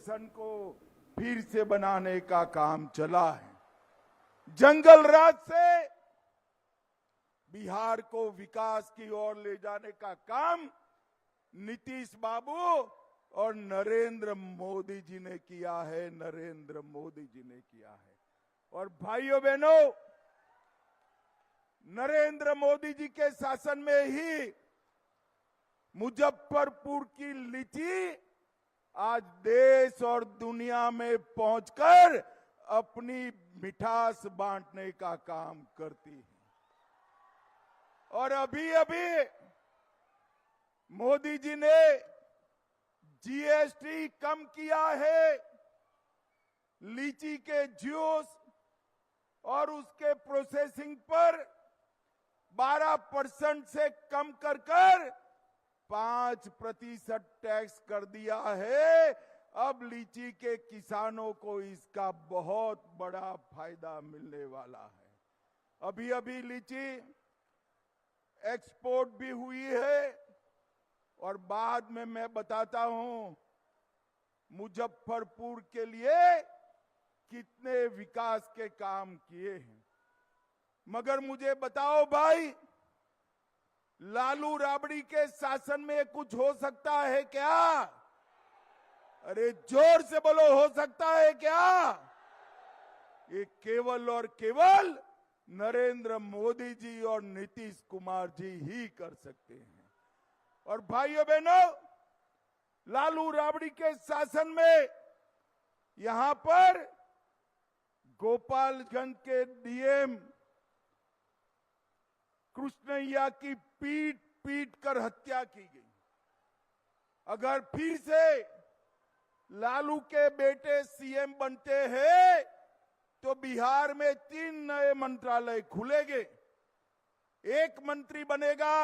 Station को फिर से बनाने का काम चला है। जंगल राज से बिहार को विकास की ओर ले जाने का काम नीतीश बाबू और नरेंद्र मोदी जी ने किया है, नरेंद्र मोदी जी ने किया है। और भाइयों बहनों, नरेंद्र मोदी जी के शासन में ही मुजफ्फरपुर की लीची आज देश और दुनिया में पहुंचकर अपनी मिठास बांटने का काम करती है। और अभी अभी मोदी जी ने जीएसटी कम किया है, लीची के जूस और उसके प्रोसेसिंग पर 12% से कम कर 5% टैक्स कर दिया है। अब लीची के किसानों को इसका बहुत बड़ा फायदा मिलने वाला है। अभी अभी लीची एक्सपोर्ट भी हुई है और बाद में मैं बताता हूं मुजफ्फरपुर के लिए कितने विकास के काम किए हैं। मगर मुझे बताओ भाई, लालू राबड़ी के शासन में कुछ हो सकता है क्या? अरे जोर से बोलो, हो सकता है क्या? ये केवल और केवल नरेंद्र मोदी जी और नीतीश कुमार जी ही कर सकते हैं। और भाइयों बहनों, लालू राबड़ी के शासन में यहां पर गोपालगंज के डीएम कृष्णैया की पीट पीट कर हत्या की गई। अगर फिर से लालू के बेटे सीएम बनते हैं तो बिहार में 3 नए मंत्रालय खुलेंगे। एक मंत्री बनेगा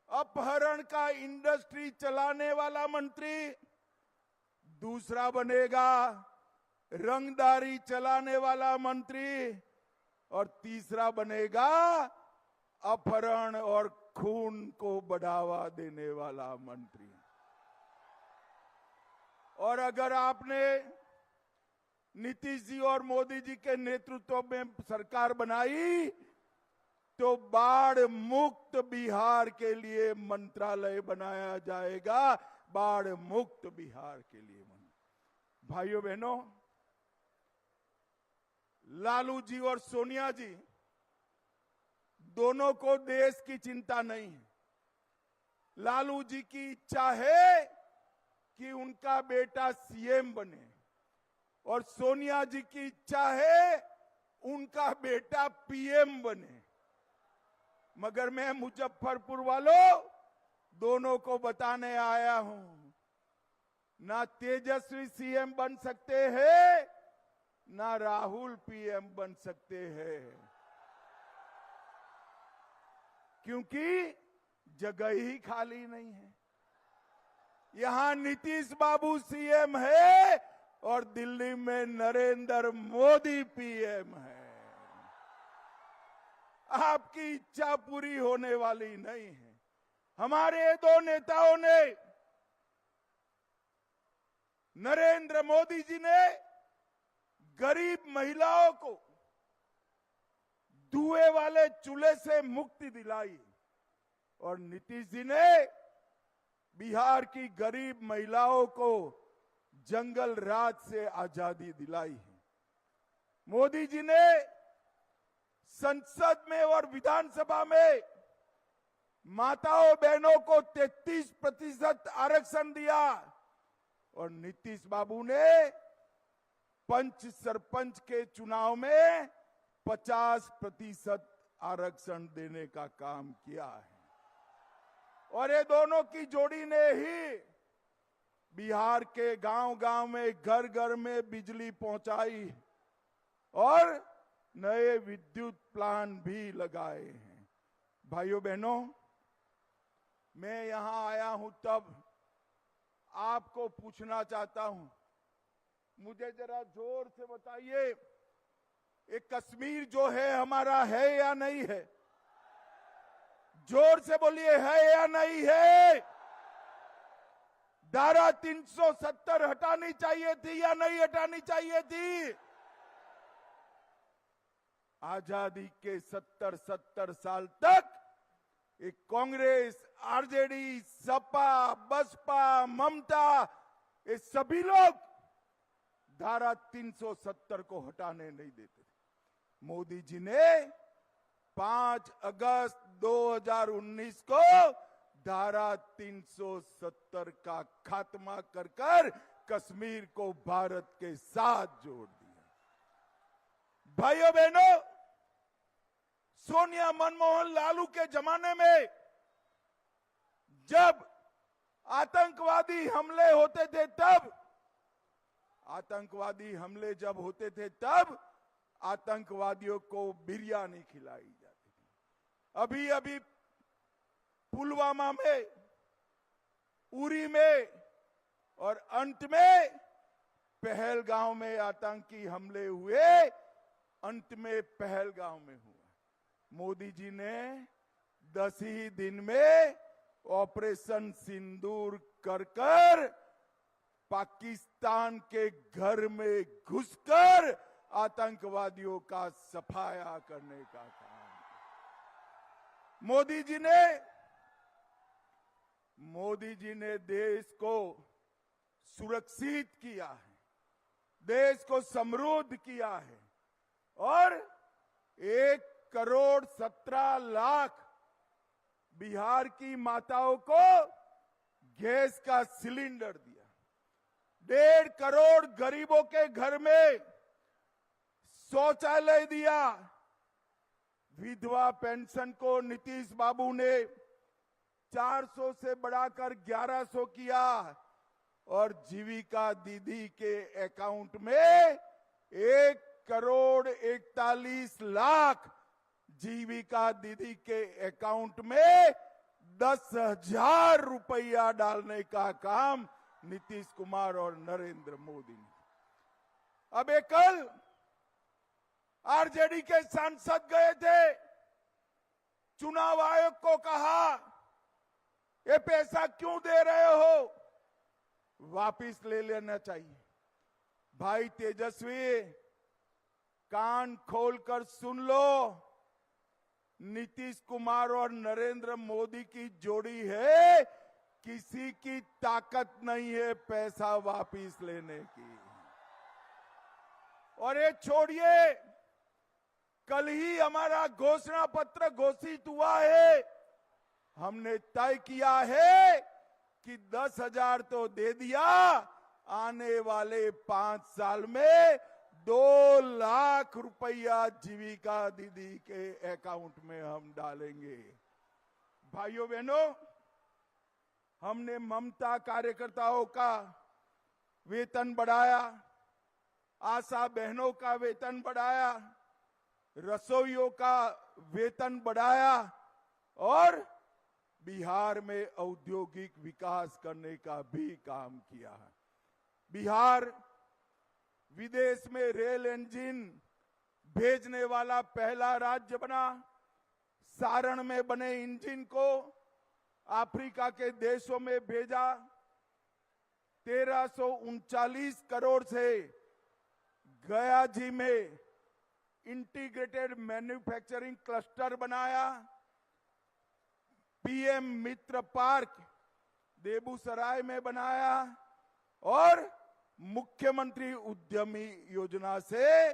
अपहरण का इंडस्ट्री चलाने वाला मंत्री, दूसरा बनेगा रंगदारी चलाने वाला मंत्री और तीसरा बनेगा अपहरण और खून को बढ़ावा देने वाला मंत्री। और अगर आपने नीतीश जी और मोदी जी के नेतृत्व में सरकार बनाई तो बाढ़ मुक्त बिहार के लिए मंत्रालय बनाया जाएगा, बाढ़ मुक्त बिहार के लिए। भाइयों बहनों, लालू जी और सोनिया जी दोनों को देश की चिंता नहीं है। लालू जी की इच्छा है कि उनका बेटा सीएम बने और सोनिया जी की इच्छा है उनका बेटा पीएम बने। मगर मैं मुजफ्फरपुर वालों दोनों को बताने आया हूं, ना तेजस्वी सीएम बन सकते हैं, ना राहुल पीएम बन सकते हैं, क्योंकि जगह ही खाली नहीं है। यहां नीतीश बाबू सीएम है और दिल्ली में नरेंद्र मोदी पीएम है। आपकी इच्छा पूरी होने वाली नहीं है। हमारे 2 नेताओं ने, नरेंद्र मोदी जी ने गरीब महिलाओं को धुएं वाले चूल्हे से मुक्ति दिलाई और नीतीश जी ने बिहार की गरीब महिलाओं को जंगल राज से आजादी दिलाई है। मोदी जी ने संसद में और विधानसभा में माताओं बहनों को 33% आरक्षण दिया और नीतीश बाबू ने पंच सरपंच के चुनाव में 50% आरक्षण देने का काम किया है। और ये दोनों की जोड़ी ने ही बिहार के गांव-गांव में, घर-घर में बिजली पहुंचाई और नए विद्युत प्लांट भी लगाए हैं। भाइयों बहनों, मैं यहां आया हूं तब आपको पूछना चाहता हूं, मुझे जरा जोर से बताइए, ये कश्मीर जो है हमारा है या नहीं है? जोर से बोलिए, है या नहीं है? धारा 370 हटानी चाहिए थी या नहीं हटानी चाहिए थी? आजादी के 70 साल तक एक कांग्रेस, आरजेडी, सपा, बसपा, ममता, ये सभी लोग धारा 370 को हटाने नहीं देते थे। मोदी जी ने 5 अगस्त 2019 को धारा 370 का खात्मा कर कश्मीर को भारत के साथ जोड़ दिया। भाइयों बहनों, सोनिया, मनमोहन, लालू के जमाने में जब आतंकवादी हमले होते थे तब आतंकवादियों को बिरयानी खिलाई जाती थी। अभी अभी पुलवामा में, उरी में और अंत में पहलगांव में आतंकी हमले हुए। अंत में पहलगांव में हुआ। मोदी जी ने 10 ही दिन में ऑपरेशन सिंदूर कर पाकिस्तान के घर में घुसकर आतंकवादियों का सफाया करने का काम। मोदी जी ने देश को सुरक्षित किया है, देश को समृद्ध किया है और 1,17,00,000 बिहार की माताओं को गैस का सिलेंडर दिया। 1.5 करोड़ गरीबों के घर में शौचालय दिया। विधवा पेंशन को नीतीश बाबू ने 400 से बढ़ाकर 1100 किया और जीविका दीदी के अकाउंट में 1,41,00,000 जीविका दीदी के अकाउंट में 10,000 रुपया डालने का काम नीतीश कुमार और नरेंद्र मोदी ने। अब एक कल आरजेडी के सांसद गए थे, चुनाव आयोग को कहा ये पैसा क्यों दे रहे हो, वापिस ले लेना चाहिए। भाई तेजस्वी, कान खोलकर सुन लो, नीतीश कुमार और नरेंद्र मोदी की जोड़ी है, किसी की ताकत नहीं है पैसा वापिस लेने की। और ये छोड़िए, कल ही हमारा घोषणा पत्र घोषित हुआ है। हमने तय किया है कि 10,000 तो दे दिया, आने वाले 5 साल में 2 लाख रुपया जीविका दीदी के अकाउंट में हम डालेंगे। भाइयों बहनों, हमने ममता कार्यकर्ताओं का वेतन बढ़ाया, आशा बहनों का वेतन बढ़ाया, रसोइयों का वेतन बढ़ाया और बिहार में औद्योगिक विकास करने का भी काम किया है। बिहार विदेश में रेल इंजन भेजने वाला पहला राज्य बना। सारण में बने इंजन को अफ्रीका के देशों में भेजा। 1339 करोड़ से गया जी में इंटीग्रेटेड मैन्युफैक्चरिंग क्लस्टर बनाया। पीएम मित्र पार्क बेगूसराय में बनाया और मुख्यमंत्री उद्यमी योजना से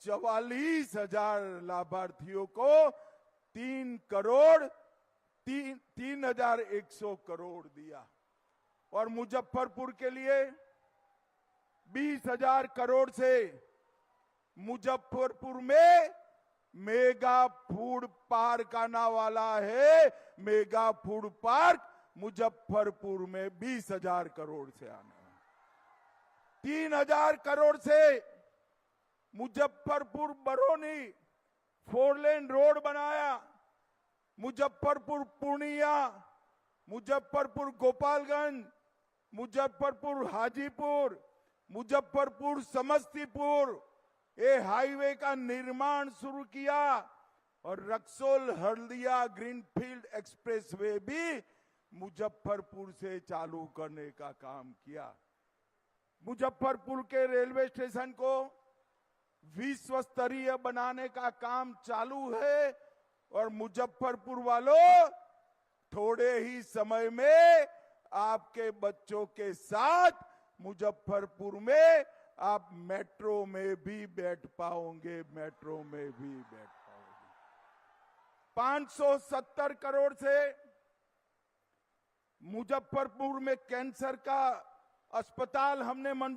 44,000 लाभार्थियों को 3,100 करोड़ दिया। और मुजफ्फरपुर के लिए 20,000 करोड़ से मुजफ्फरपुर में मेगा फूड पार्क आने वाला है। मेगा फूड पार्क मुजफ्फरपुर में 20,000 करोड़ से आना है। 3,000 करोड़ से मुजफ्फरपुर बरौनी 4 लेन रोड बनाया। मुजफ्फरपुर पूर्णिया, मुजफ्फरपुर गोपालगंज, मुजफ्फरपुर हाजीपुर, मुजफ्फरपुर समस्तीपुर, ये हाईवे का निर्माण शुरू किया। और रक्सौल हल्दिया ग्रीनफील्ड एक्सप्रेसवे भी मुजफ्फरपुर से चालू करने का काम किया। मुजफ्फरपुर के रेलवे स्टेशन को विश्व स्तरीय बनाने का काम चालू है और मुजफ्फरपुर वालों थोड़े ही समय में आपके बच्चों के साथ मुजफ्फरपुर में आप मेट्रो में भी बैठ पाओगे, मेट्रो में भी बैठ पाओगे। 570 करोड़ से मुजफ्फरपुर में कैंसर का अस्पताल हमने मंजूर